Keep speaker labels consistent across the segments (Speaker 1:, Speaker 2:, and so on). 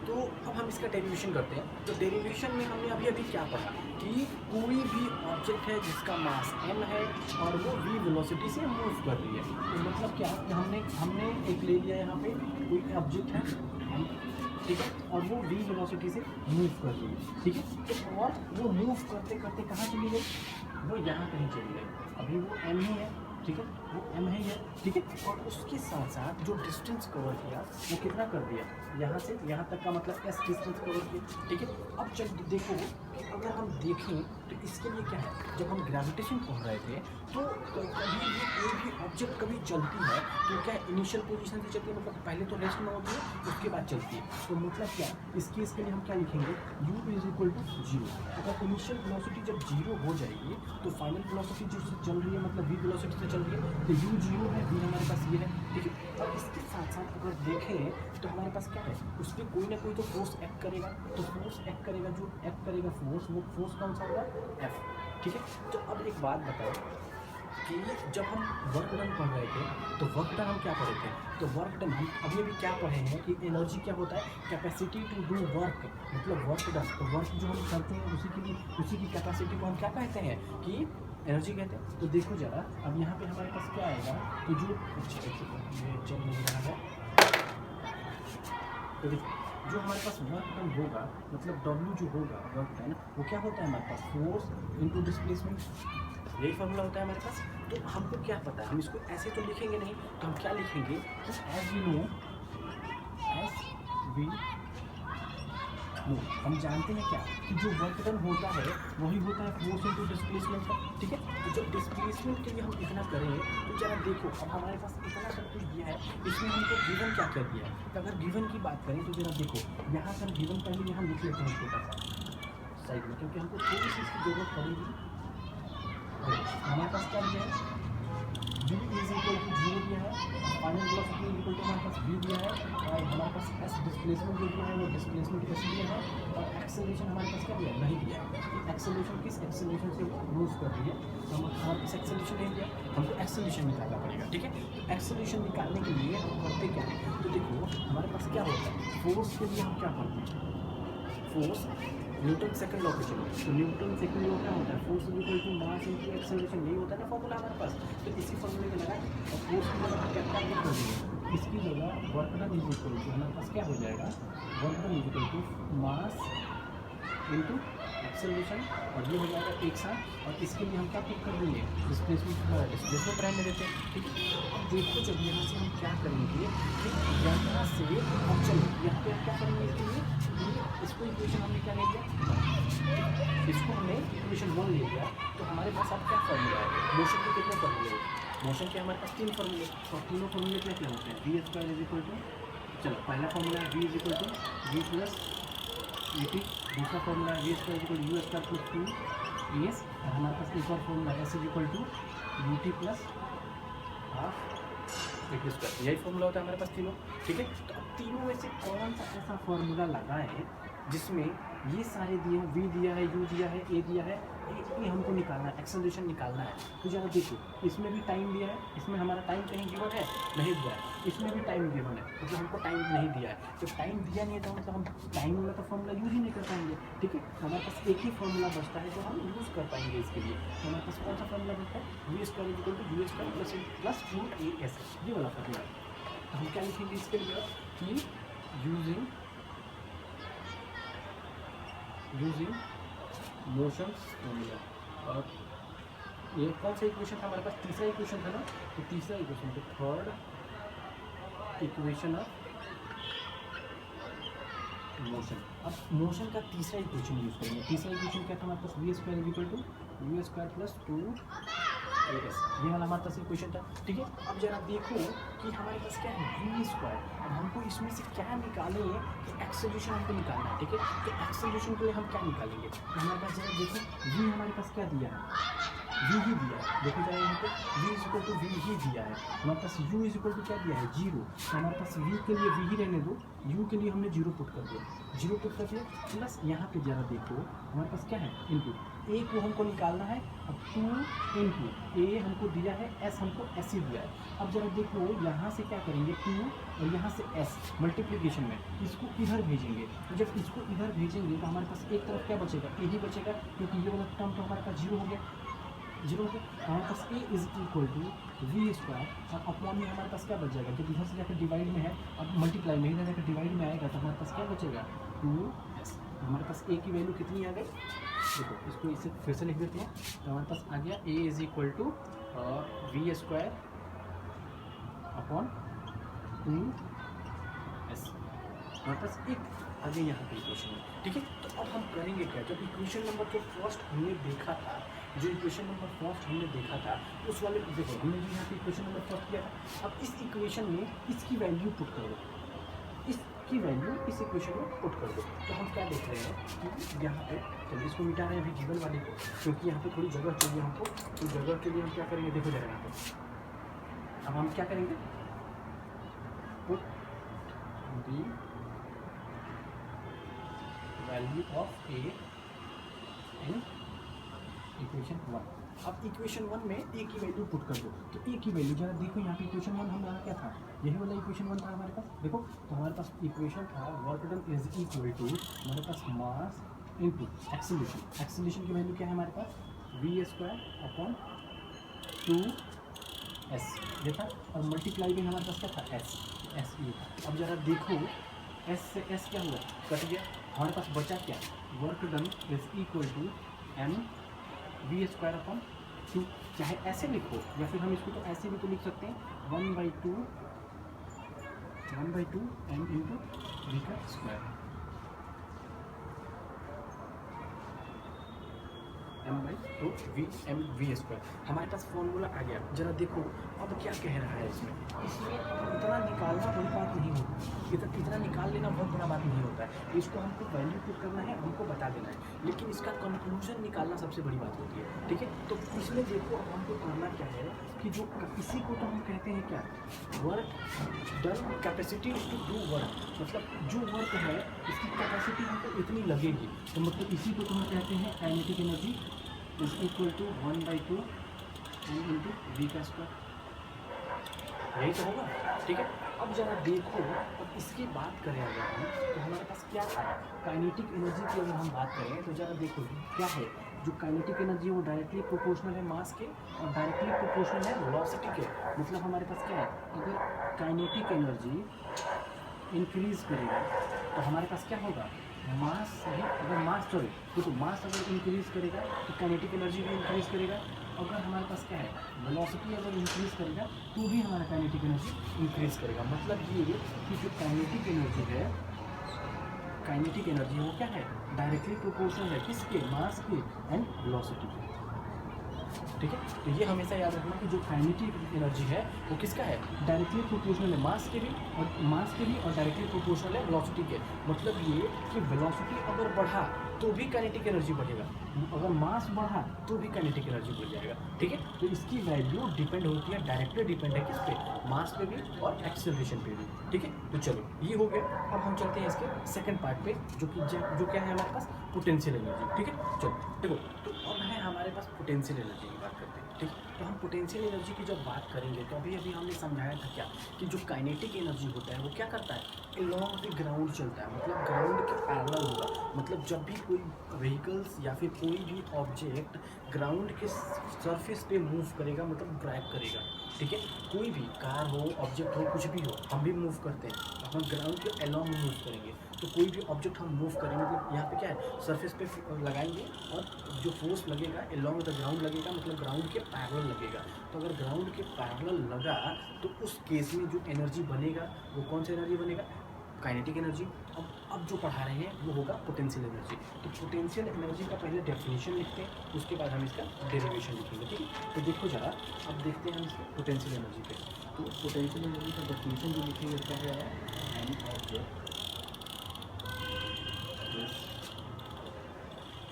Speaker 1: तो अब हम इसका डेरिवेशन करते हैं। तो डेरिवेशन में हमने अभी अभी क्या पढ़ा कि कोई भी ऑब्जेक्ट है जिसका मास m है और वो v वेलोसिटी से मूव कर रही है। तो मतलब क्या कि हमने एक ले लिया यहाँ पे कोई ऑब्जेक्ट है m, ठीक है, और वो v वेलोसिटी से मूव कर रही है, ठीक है। तो और वो मूव करते करते कहाँ चली गई, वो यहाँ कहीं चली गई। अभी वो m ही है, ठीक है, वो m ही है, ठीक है। और उसके साथ साथ जो डिस्टेंस कवर किया वो कितना कर दिया, यहाँ से यहाँ तक का मतलब s डिस्टेंस कवर किया, ठीक है। अब चल देखो कि अगर हम देखें तो इसके लिए क्या है, जब हम ग्रेविटेशन पढ़ रहे थे तो कभी भी कोई भी ऑब्जेक्ट कभी चलती है तो क्या इनिशियल पोजीशन से चलती है, मतलब पहले तो रेस्ट में होती है उसके बाद चलती है। तो मतलब क्या, इस केस के लिए हम क्या लिखेंगे, u is equal to zero. अगर इनिशियल वेलोसिटी जब जीरो हो जाएगी तो फाइनल वेलोसिटी जो चल रही है मतलब v वेलोसिटी से चल रही है, तो u जीरो है, v हमारे पास ये है, ठीक है। और इसके साथ साथ अगर देखें तो हमारे पास क्या है, उस पर कोई ना कोई तो फोर्स एक्ट करेगा। तो फोर्स एक्ट करेगा, जो एक्ट करेगा फोर्स, वो फोर्स कौन सा होगा, F, ठीक है। तो अब एक बात बताओ कि जब हम वर्क डन पढ़ रहे थे तो वर्क डन हम क्या पढ़े थे, तो वर्क डन हम अभी अभी क्या पढ़े हैं कि एनर्जी क्या होता है, कैपेसिटी टू डू वर्क, मतलब वर्क डन। तो वर्क जो हम करते हैं उसी की कैपेसिटी को हम क्या कहते हैं कि एनर्जी कहते हैं। तो देखो जरा, अब यहाँ पे हमारे पास क्या आएगा, तो जो ये चल नहीं रहा है, तो देखो जो हमारे पास वर्क डन होगा मतलब W जो होगा वर्क डन, वो क्या होता है हमारे पास, फोर्स इनटू डिस्प्लेसमेंट, यही फॉर्मूला होता है हमारे पास। तो हमको क्या पता है, हम इसको ऐसे तो लिखेंगे नहीं, तो हम क्या लिखेंगे कि एज वी नो, हम जानते हैं क्या कि जो वर्क डन होता है वही होता है फोर्स इनटू डिस्प्लेसमेंट का, ठीक है। तो जब डिस्प्लेसमेंट के लिए हम इतना करें तो जरा देखो, अब हमारे पास इतना सब कुछ दिया है, इसमें हमको गिवन क्या कर दिया है। तो अगर गिवन की बात करें तो जरा देखो, यहाँ से हम गिवन पहले यहाँ लिख लेते हैं छोटा सा साइड में, क्योंकि हमको थोड़ी सी इसकी जरूरत पड़ेगी। हमारे पास क्या दिया है, v is equal to zero दिया है, फाइनल वेलोसिटी इक्वल टू हमारे पास v दिया है, और हमारे पास s डिस्प्लेसमेंट जो दिया है वो डिस्प्लेसमेंट s दिया है, और एक्सेलरेशन हमारे पास क्या दिया है, नहीं दिया है। कि एक्सेलरेशन किस एक्सेलरेशन से वो मूव कर रही है, तो हमारे पास एक्सेलरेशन नहीं दिया, हमको एक्सेलरेशन निकालना पड़ेगा, ठीक है। तो एक्सेलरेशन निकालने के लिए हम करते क्या है, तो देखो हमारे पास क्या होता है, फोर्स के लिए हम क्या करते हैं, फोर्स न्यूटन सेकंड लॉ पे चलो, तो न्यूटन सेकंड लॉ क्या होता है, force is equal to mass into acceleration, यही होता है ना फॉर्मूला हमारे पास। तो इसी फॉर्मूले में लगा और फोर्स की जगह क्या क्या लिख देंगे, इसकी जगह work done is equal to हमारे पास क्या हो जाएगा, work done is equal to mass into acceleration, और ये हो जाएगा एक साथ। और इसके लिए हम क्या पिक कर देंगे, डिस्प्लेसमेंट रहने देते हैं, ठीक है। अब देखो जब यहाँ से हम क्या करेंगे, यहाँ से अब चलो यहाँ पे क्या करेंगे, इसके लिए इसको इक्वेशन हमने क्या ले लिया, इसको हमने इक्वेशन 1 ले लिया। तो हमारे पास अब क्या फॉर्मूला है, मोशन के कितने फॉर्मूले, मोशन के हमारे पास 3 फॉर्मूले, और तीनों फॉर्मूले क्या क्या होते हैं, v square is equal to, चलो पहला फॉर्मूला है v is equal to v plus t, दूसरा फॉर्मूला है v square is equal to u square plus 2 s, और हमारे पास एक और फॉर्मूला है s is equal to u t plus half t square, यही फॉर्मूला होता है हमारे पास तीनों, ठीक है। तो अब तीनों में से कौन सा ऐसा फॉर्मूला लगाएं जिसमें ये सारे दिए हैं, v दिया है, u दिया है, a दिया है, ये हमको निकालना है, एक्सेलरेशन निकालना है। तो जरा देखो इसमें भी टाइम दिया है, इसमें हमारा टाइम कहीं गिवन है, नहीं दिया है, इसमें भी टाइम गिवन है, मतलब हमको टाइम नहीं दिया है। जब टाइम दिया नहीं है तो मतलब हम टाइम वाला तो फॉर्मूला यूज ही नहीं कर पाएंगे, ठीक है। हमारे पास एक ही फॉर्मूला बचता है जो हम यूज़ कर पाएंगे इसके लिए। तो हमारे पास कौन सा फॉर्मूला बचता है, v square is equal to u square plus root a s, ये वाला फॉर्मूला। तो हम क्या लिखेंगे इसके लिए कि यूजिंग मोशन फॉर्मूला, और ये कौन सा इक्वेशन था हमारे पास, तीसरा इक्वेशन था ना, तो तीसरा इक्वेशन तो थर्ड इक्वेशन ऑफ मोशन। अब मोशन का तीसरा इक्वेशन यूज करेंगे, तीसरा इक्वेशन क्या था हमारे पास, v square is equal to u square plus 2 s, ये वाला हमारे पास इक्वेशन था, ठीक है। अब जरा देखो कि हमारे पास क्या है, वी स्क्वायर, अब हमको इसमें से क्या निकालें कि एक्सेलरेशन हमको निकालना है, ठीक है। तो एक्सेलरेशन के लिए हम क्या निकालेंगे, तो हमारे पास जरा देखो वी हमारे पास क्या दिया है, वी ही दिया है, देखो जरा यहाँ पे v is equal to v ही दिया है, हमारे पास u इज इक्वल टू क्या दिया है 0, तो हमारे पास v के लिए v ही रहने दो, u के लिए हमने 0 पुट कर दिया, 0 पुट कर दिया प्लस यहाँ पे जरा देखो हमारे पास क्या है इनपुट a को हमको निकालना है, अब 2 इंटू a हमको दिया है, s हमको s ही दिया है। अब जरा देखो यहाँ से क्या करेंगे 2 और यहाँ से s मल्टीप्लिकेशन में इसको इधर भेजेंगे, तो जब इसको इधर भेजेंगे तो हमारे पास एक तरफ क्या बचेगा a ही बचेगा, क्योंकि ये वाला टर्म तो हमारे पास 0 हो गया, 0 हो गया। हमारे पास a is equal to v square और अपॉन में हमारे पास क्या बच जाएगा, जब इधर से जाकर डिवाइड में है, अब मल्टीप्लाई में इधर जाकर डिवाइड में आएगा तो हमारे पास क्या बचेगा 2s। हमारे पास a की वैल्यू कितनी आ गई, देखो इसको इसे फिर से लिख देते हैं, तो हमारे पास आ गया a is equal to v square upon 2s। हमारे पास एक आगे यहाँ पे इक्वेशन है, ठीक है। तो अब हम करेंगे क्या, जब इक्वेशन नंबर जो फर्स्ट हमने देखा था, जो इक्वेशन नंबर फर्स्ट हमने देखा था उस वाले देखो हमने जो यहाँ पे इक्वेशन नंबर फर्स्ट किया था, अब इस इक्वेशन में इसकी वैल्यू पुट कर दो, इसकी वैल्यू इस इक्वेशन में पुट कर दो। तो हम क्या देख रहे हैं कि यहाँ पे चलिए इसको मिटा रहे हैं अभी गिवन वाले को, क्योंकि यहाँ पे थोड़ी जगह चाहिए हमको, तो जगह के लिए हम क्या करेंगे, देखो जरा यहाँ पे अब हम क्या करेंगे, put the value of a in equation 1। अब इक्वेशन 1 में a की वैल्यू पुट कर दो, तो a की वैल्यू जरा देखो यहाँ पे इक्वेशन 1 हमारा क्या था, यही वाला इक्वेशन 1 था हमारे पास, देखो तो हमारे पास इक्वेशन था work done is equal to हमारे पास मास इनटू एक्सीलरेशन, एक्सीलरेशन की वैल्यू क्या है हमारे पास वी स्क्वायर अपॉन 2s ये था, और मल्टीप्लाई में हमारे पास क्या था s ये था। अब जरा देखो s से s क्या हुआ, कट गया, हमारे पास बचा क्या, work done is equal to m v square upon 2, चाहे ऐसे लिखो या फिर हम इसको तो ऐसे भी तो लिख सकते हैं 1/2 m इंटू वी का स्क्वायर m/2 वी स्क्वायर। हमारे पास फॉर्मूला आ गया, जरा देखो अब क्या कह रहा है इसमें इतना निकालना बड़ी बात नहीं होती, इतना निकाल लेना बहुत बड़ा बात नहीं होता है, इसको हमको वैल्यू पुट करना है, हमको बता देना है, लेकिन इसका कंक्लूजन निकालना सबसे बड़ी बात होती है, ठीक है। तो इसमें देखो अब हमको करना क्या है कि जो इसी को तो हम कहते हैं क्या, work done capacity to do work, मतलब जो वर्क है इसकी कैपेसिटी हमको इतनी लगेगी, तो मतलब इसी को तो हम कहते हैं kinetic energy is equal to 1/2 m into v का स्क्वायर, यही तो होगा, ठीक है। अब जरा देखो अब इसकी बात करें अगर हम, तो हमारे पास क्या आया, काइनेटिक एनर्जी की अगर हम बात करें तो जरा देखो क्या है, जो काइनेटिक एनर्जी वो डायरेक्टली प्रोपोर्शनल है मास के और डायरेक्टली प्रोपोर्शनल है वेलोसिटी के, मतलब हमारे पास क्या है, अगर काइनेटिक एनर्जी इंक्रीज करेगा तो हमारे पास क्या होगा, मास भी, अगर मास सॉरी देखो मास अगर इंक्रीज करेगा तो काइनेटिक एनर्जी भी इंक्रीज करेगा, अगर हमारे पास क्या है वेलोसिटी अगर इंक्रीज करेगा तो भी हमारा काइनेटिक एनर्जी इंक्रीज करेगा। मतलब ये कि जो काइनेटिक एनर्जी है, काइनेटिक एनर्जी वो क्या है, डायरेक्टली प्रोपोर्शनल है किसके, मास के एंड वेलोसिटी के, ठीक है। तो ये हमेशा याद रखना कि जो काइनेटिक एनर्जी है वो किसका है, डायरेक्टली प्रोपोर्शनल है मास के भी और डायरेक्टली प्रोपोर्शनल है वेलोसिटी के। मतलब ये कि वेलोसिटी अगर बढ़ा तो भी काइनेटिक एनर्जी बढ़ेगा, अगर मास बढ़ा तो भी काइनेटिक एनर्जी बढ़ जाएगा, ठीक है। तो इसकी वैल्यू डिपेंड होती है, डायरेक्टली डिपेंड है किस पे, मास पे भी और एक्सेलरेशन पे भी, ठीक है। तो चलो ये हो गया, अब हम चलते हैं इसके सेकंड पार्ट पे, जो कि जो क्या है हमारे पास पोटेंशियल एनर्जी, ठीक है। चलो देखो तो अब है हमारे पास पोटेंशियल एनर्जी की बात करते हैं, ठीक है। तो हम पोटेंशियल एनर्जी की जब बात करेंगे तो अभी हमने समझाया था क्या कि जो काइनेटिक एनर्जी होता है वो क्या करता है, अलॉन्ग द ग्राउंड चलता है, मतलब ग्राउंड के पैरेलल होगा, मतलब जब भी कोई व्हीकल्स या फिर कोई भी ऑब्जेक्ट ग्राउंड के सरफेस पे मूव करेगा, मतलब ड्राइव करेगा, ठीक है। कोई भी कार हो, ऑब्जेक्ट हो, कुछ भी हो, हम भी मूव करते हैं, हम ग्राउंड के अलॉन्ग मूव करेंगे, तो कोई भी ऑब्जेक्ट हम मूव करेंगे मतलब यहाँ पे क्या है, सरफेस पे लगाएंगे और जो फोर्स लगेगा अलॉन्ग द ग्राउंड लगेगा, मतलब ग्राउंड के पैरेलल लगेगा। तो अगर ग्राउंड के पैरेलल लगा तो उस केस में जो एनर्जी बनेगा वो कौन सा एनर्जी बनेगा, काइनेटिक एनर्जी। अब जो पढ़ा रहे हैं वो होगा पोटेंशियल एनर्जी। तो पोटेंशियल एनर्जी का पहले डेफिनेशन लिखते हैं, उसके बाद हम इसका डेरिवेशन लिखेंगे, ठीक है। तो देखो जरा अब देखते हैं हम इसके पोटेंशियल एनर्जी पे। तो पोटेंशियल एनर्जी का डेफिनेशन जो लिखेंगे क्या है, an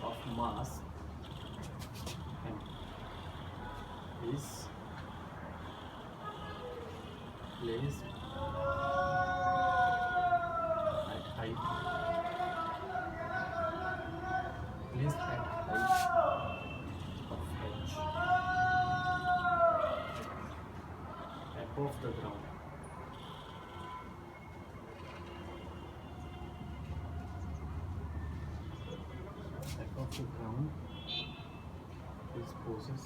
Speaker 1: of mass is placed at height of h above the ground. Above the ground is poses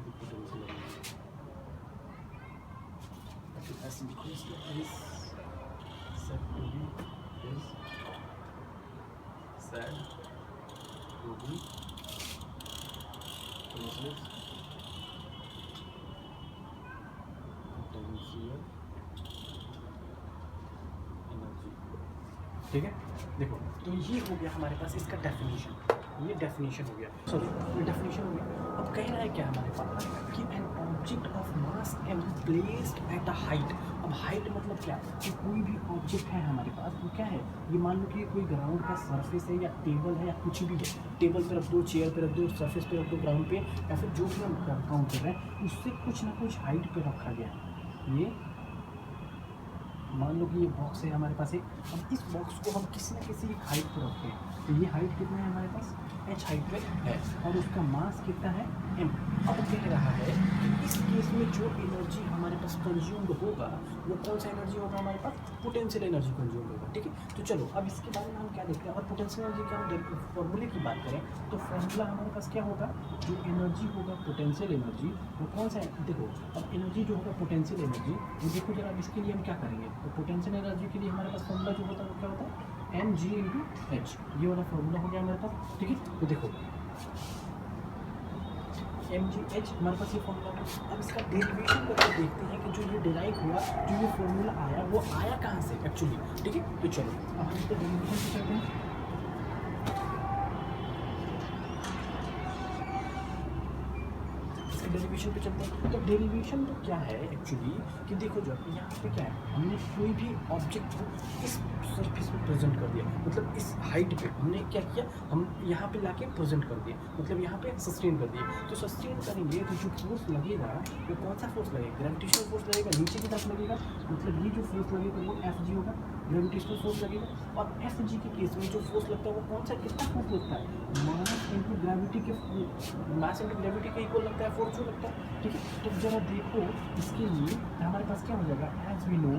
Speaker 1: the potential energy. If it has increased is said to be is said to be poses potential energy. ठीक है, देखो तो ये हो गया हमारे पास इसका definition, ये डेफिनेशन हो गया, सॉरी ये डेफिनेशन हो गया। अब कह रहा है क्या हमारे पास कि an object of mass m placed at a height. अब हाइट मतलब क्या कि कोई भी ऑब्जेक्ट है हमारे पास वो क्या है, ये मान लो कि कोई ग्राउंड का सरफेस है या टेबल है या कुछ भी है, टेबल पे रख दो, चेयर पे रख दो, सरफेस पे रख दो, ग्राउंड पे, या फिर जो भी हम काउंट कर रहे हैं उससे कुछ ना कुछ हाइट पे रखा गया है। ये मान लो कि ये बॉक्स है हमारे पास एक, अब इस बॉक्स को हम किसी न किसी हाइट पर रखते हैं, तो ये हाइट कितना है हमारे पास h हाइट पे है और उसका मास कितना है m। अब कह रहा है कि इस केस में जो एनर्जी हमारे पास कंज्यूम्ड होगा वो कौन सा एनर्जी होगा हमारे पास, पोटेंशियल एनर्जी कंज्यूम होगा। ठीक है, तो चलो अब इसके बारे में हम क्या देखते हैं। और पोटेंशियल एनर्जी का हम फॉर्मूले की बात करें तो फॉर्मूला हमारे पास क्या होगा, जो एनर्जी होगा पोटेंशियल एनर्जी वो कौन सा है, देखो अब एनर्जी जो होगा पोटेंशियल एनर्जी वो देखो जरा, अब इसके लिए हम क्या करेंगे, तो पोटेंशियल एनर्जी के लिए हमारे पास फॉर्मूला जो होता है वो क्या होता है mg इंटू एच, ये वाला फॉर्मूला हो गया हमारे पास। ठीक है, तो देखो mgh हमारे पास ये फॉर्मूला है। अब इसका डेरिवेशन करके देखते हैं कि जो ये डिराइव हुआ, जो ये फॉर्मूला आया वो आया कहाँ से एक्चुअली। ठीक है, तो चलो अब हम इसके डेरिवेशन पे चलते हैं। डेरिवेशन पे चलते हैं, तो डेरिवेशन तो क्या है एक्चुअली कि देखो जो यहाँ पे क्या है, हमने कोई भी ऑब्जेक्ट को इस सरफेस पे प्रेजेंट कर दिया, मतलब इस हाइट पे हमने क्या किया, हम यहाँ पे लाके प्रेजेंट कर दिया, मतलब यहाँ पे सस्टेन कर दिया। तो सस्टेन करेंगे तो जो फोर्स लगेगा वो कौन सा फोर्स लगेगा, ग्रेविटेशनल फोर्स लगेगा, नीचे की तरफ लगेगा, मतलब ये जो फोर्स लगेगा वो Fg होगा, ग्रेविटेशनल फोर्स लगेगा। और Fg के केस में जो फोर्स लगता है वो कौन सा, कितना फोर्स लगता है, मास इंटू ग्रेविटी के, मास इंटू ग्रेविटी के इक्वल लगता है फोर्स जो लगता है। ठीक है, तो जरा देखो इसके लिए हमारे पास क्या हो जाएगा, एज वी नो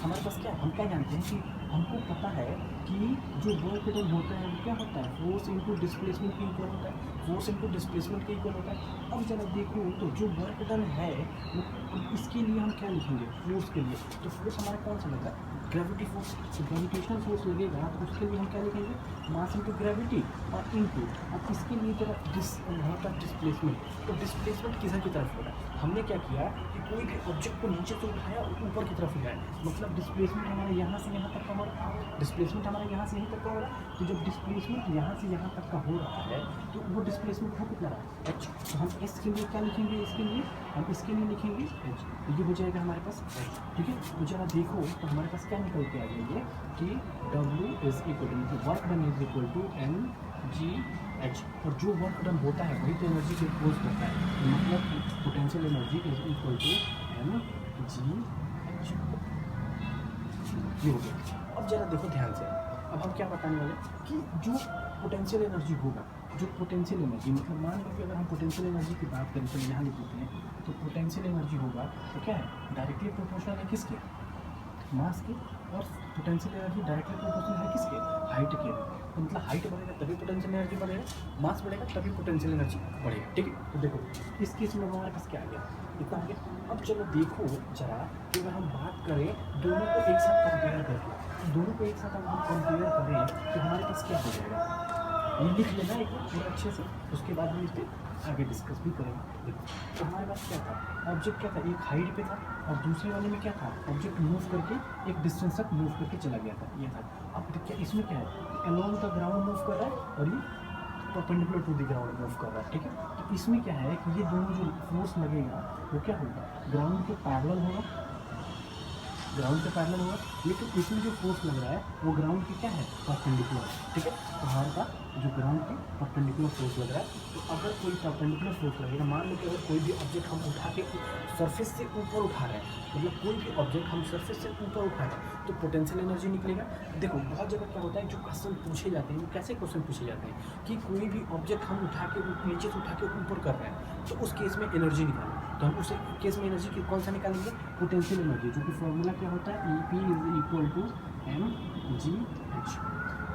Speaker 1: हमारे पास क्या, हम क्या जानते हैं कि हमको पता है कि जो वर्क डन होता है वो क्या होता है, फोर्स इनटू डिस्प्लेसमेंट के इक्वल होता है, फोर्स इनटू डिस्प्लेसमेंट के इक्वल होता है। अब जरा देखो तो जो वर्क डन है वो, इसके लिए हम क्या लिखेंगे, फोर्स के लिए, तो फोर्स हमारा कौन सा लगता है, ग्रेविटी फोर्स। तो ग्रेविटेशनल फोर्स लगेगा तो उसके लिए हम क्या लिखेंगे, मास इनटू ग्रेविटी और इनटू, अब इसके लिए जरा यहाँ पर डिस्प्लेसमेंट, तो डिस्प्लेसमेंट किधर की तरफ हो रहा है, हमने क्या किया कि कोई भी ऑब्जेक्ट को नीचे से उठाया और ऊपर की तरफ ले आया, मतलब डिस्प्लेसमेंट हमारे यहाँ से यहाँ तक का हो रहा है, डिस्प्लेसमेंट हमारा यहाँ से यहीं तक का हो रहा है। तो जब डिस्प्लेसमेंट यहाँ से यहाँ तक का हो रहा है तो वो डिस्प्लेसमेंट हो कितना रहा है, h। तो हम s के लिए क्या लिखेंगे, इसके लिए हम इसके लिए लिखेंगे h, तो ये हो जाएगा हमारे पास h। ठीक है, तो जरा देखो तो हमारे पास क्या निकल के आ जाएंगे कि W is equal to work done is equal to mgh, और जो वर्क डन होता है वही तो एनर्जी को एक्सपोज करता है, मतलब potential energy is equal to mgh। ये हो गया। अब जरा देखो ध्यान से, अब हम क्या बताने वाले कि जो पोटेंशियल एनर्जी होगा, जो पोटेंशियल एनर्जी मतलब मान लो कि अगर हम पोटेंशियल एनर्जी की बात करें तो यहाँ लिख देते हैं, तो पोटेंशियल एनर्जी होगा तो क्या है, डायरेक्टली प्रोपोर्शनल है किसके, मास के, और पोटेंशियल एनर्जी डायरेक्टली प्रोपोर्शनल है किसके, हाइट के। तो मतलब हाइट बढ़ेगा तभी पोटेंशियल एनर्जी बढ़ेगा, मास बढ़ेगा तभी पोटेंशियल एनर्जी बढ़ेगा। ठीक है, तो देखो इस केस में हमारे पास क्या आ गया, इतना आ गया। अब चलो देखो जरा कि अगर हम बात करें दोनों को एक साथ कंपेयर करके, दोनों को एक साथ अगर हम कंपेयर करें तो हमारे पास क्या हो जाएगा, ये लिख लेना एक बार पूरा अच्छे से, उसके बाद हम इस पर आगे डिस्कस भी करेंगे। देखो तो हमारे पास क्या था, ऑब्जेक्ट क्या था, एक हाइट पे था और दूसरे वाले में क्या था, ऑब्जेक्ट मूव करके एक डिस्टेंस तक मूव करके चला गया था, ये था। अब क्या इसमें क्या है, अलोंग द ग्राउंड मूव कर रहा है और ये perpendicular to the ground move कर रहा है। ठीक है, तो इसमें क्या है कि ये दोनों जो फोर्स लगेगा वो क्या होगा, ग्राउंड के पैरेलल होगा, ग्राउंड के पैरेलल होगा, लेकिन इसमें जो फोर्स लग रहा है वो ग्राउंड की क्या है, परपेंडिकुलर, ठीक है। तो हमारे पास जो ग्राउंड की परपेंडिकुलर फोर्स लग रहा है, तो अगर कोई परपेंडिकुलर फोर्स लगेगा, मान लो कि अगर कोई भी ऑब्जेक्ट हम उठा के सरफेस से ऊपर उठा रहे हैं, मतलब कोई भी ऑब्जेक्ट हम सरफेस से ऊपर उठा रहे हैं, तो पोटेंशियल एनर्जी निकलेगा। देखो बहुत जगह क्या होता है, जो क्वेश्चन पूछे जाते हैं, कैसे क्वेश्चन पूछे जाते हैं कि कोई भी ऑब्जेक्ट हम उठा के नीचे से उठा के ऊपर कर रहे हैं, तो उस केस में एनर्जी निकालें। तो हम उस केस में एनर्जी की कौन सा निकालेंगे, पोटेंशियल एनर्जी, जो कि फॉर्मूला क्या होता है, E P is equal to m g h,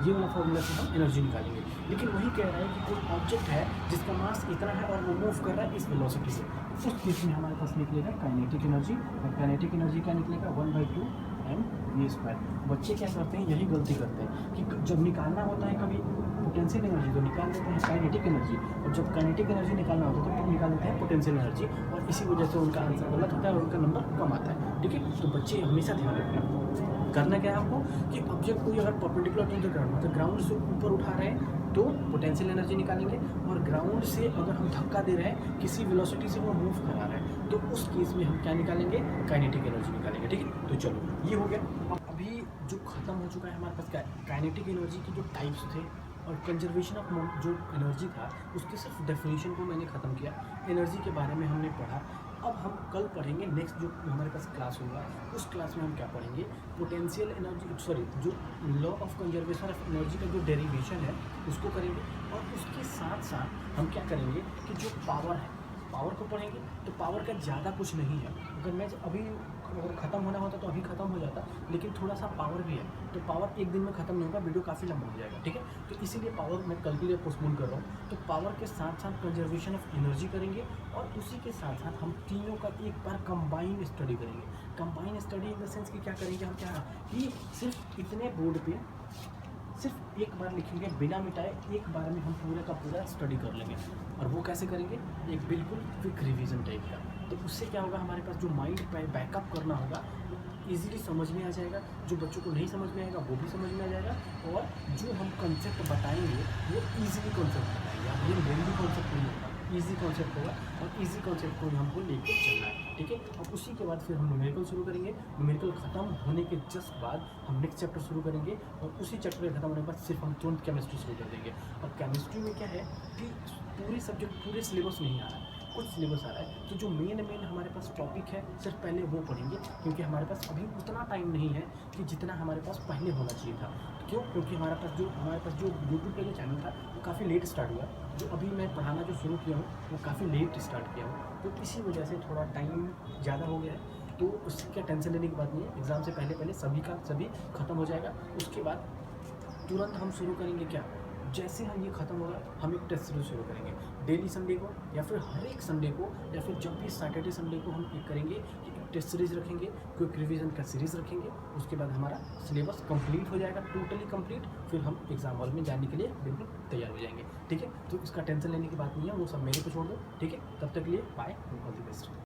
Speaker 1: ये वाला फॉर्मूला से हम एनर्जी निकालेंगे। लेकिन वही कह रहा है कि कोई ऑब्जेक्ट है जिसका मास इतना है और वो मूव कर रहा है इस वेलोसिटी से, उस केस में हमारे पास निकलेगा काइनेटिक एनर्जी, और काइनेटिक एनर्जी क्या निकलेगा, 1/2 एम वी स्क्वायर। बच्चे क्या करते हैं, यही गलती करते हैं कि जब निकालना होता है कभी पोटेंशियल एनर्जी तो निकाल देते हैं काइनेटिक एनर्जी, और जब काइनेटिक एनर्जी निकालना होता है तो निकाल देते हैं पोटेंशियल एनर्जी, और इसी वजह से उनका आंसर गलत होता है और उनका नंबर कम आता है, ठीक है। तो बच्चे हमेशा ध्यान रखना, करना क्या है आपको कि ऑब्जेक्ट कोई अगर परपेंडिकुलर टू द ग्राउंड, मतलब ग्राउंड से ऊपर उठा रहे हैं तो पोटेंशियल एनर्जी निकालेंगे, और ग्राउंड से अगर हम धक्का दे रहे हैं किसी वेलोसिटी से वो मूव करा रहे हैं, तो उस केस में हम क्या निकालेंगे, काइनेटिक एनर्जी निकालेंगे, ठीक है। तो चलो ये हो गया। अब अभी जो खत्म हो चुका है हमारे पास काइनेटिक एनर्जी के जो टाइप्स थे और कंजर्वेशन ऑफ जो एनर्जी था उसके सिर्फ डेफिनेशन को मैंने ख़त्म किया, एनर्जी के बारे में हमने पढ़ा। अब हम कल पढ़ेंगे नेक्स्ट जो हमारे पास क्लास होगा, उस क्लास में हम क्या पढ़ेंगे, पोटेंशियल एनर्जी, सॉरी जो law of conservation of energy का जो डेरिवेशन है उसको करेंगे, और उसके साथ साथ हम क्या करेंगे कि जो पावर है, पावर को पढ़ेंगे। तो पावर का ज़्यादा कुछ नहीं है, अगर मैं अभी अगर ख़त्म होना होता तो अभी ख़त्म हो जाता, लेकिन थोड़ा सा पावर भी है, तो पावर एक दिन में ख़त्म नहीं होगा, वीडियो काफ़ी लंबा हो जाएगा, ठीक है। तो इसीलिए पावर मैं कल के लिए पोस्टपोन कर रहा हूँ। तो पावर के साथ साथ कंजर्वेशन ऑफ एनर्जी करेंगे, और उसी के साथ साथ हम तीनों का एक बार कंबाइन स्टडी करेंगे। Combine study in the sense कि क्या करेंगे हम, क्या कि सिर्फ इतने बोर्ड पे सिर्फ एक बार लिखेंगे बिना मिटाए, एक बार में हम पूरा का पूरा स्टडी कर लेंगे। और वो कैसे करेंगे, एक बिल्कुल क्विक रिवीजन टाइप का। तो उससे क्या होगा, हमारे पास जो माइंड पे बैकअप करना होगा इजीली समझ में आ जाएगा, जो बच्चों को नहीं समझ में आएगा वो भी समझ में आ जाएगा, और जो हम कंसेप्ट बताएंगे वो ईजिली कंसेप्ट बताएंगे। अब ये लेंदी कॉन्सेप्ट नहीं होगा, ईजी कॉन्सेप्ट होगा, और ईजी कॉन्सेप्ट को हमको लेकर चलना है, ठीक है। और उसी के बाद फिर हम न्यूमेरिकल शुरू करेंगे। न्यूमेरिकल खत्म होने के जस्ट बाद हम नेक्स्ट चैप्टर शुरू करेंगे, और उसी चैप्टर के खत्म होने के बाद सिर्फ हम तुरंत केमिस्ट्री शुरू कर देंगे। और केमिस्ट्री में क्या है कि पूरे सब्जेक्ट पूरे सिलेबस नहीं आ रहा है, कुछ सिलेबस आ रहा है, तो जो मेन हमारे पास टॉपिक है सिर्फ पहले वो पढ़ेंगे, क्योंकि हमारे पास अभी उतना टाइम नहीं है कि जितना हमारे पास पहले होना चाहिए था। क्यों, क्योंकि हमारे पास जो यूट्यूब पे जो चैनल था वो काफ़ी लेट स्टार्ट हुआ, जो अभी मैं पढ़ाना जो शुरू किया हूँ वो काफ़ी लेट स्टार्ट किया हूँ, तो इसी वजह से थोड़ा टाइम ज़्यादा हो गया है। तो उससे क्या टेंशन लेने की बात नहीं है, एग्ज़ाम से पहले सभी खत्म हो जाएगा। उसके बाद तुरंत हम शुरू करेंगे क्या, जैसे हम ये ख़त्म होगा हम एक टेस्ट सीरीज शुरू करेंगे डेली संडे को, या फिर हर एक संडे को, या फिर जब भी सैटरडे संडे को हम एक करेंगे कि एक टेस्ट सीरीज़ रखेंगे, क्विक रिवीजन का सीरीज़ रखेंगे। उसके बाद हमारा सिलेबस कंप्लीट हो जाएगा, टोटली कंप्लीट, फिर हम एग्जाम हॉल में जाने के लिए बिल्कुल तैयार हो जाएंगे, ठीक है। तो इसका टेंशन लेने की बात नहीं है, वो सब मेरे को छोड़ दो, ठीक है। तब तक के लिए बाय, ऑल द बेस्ट।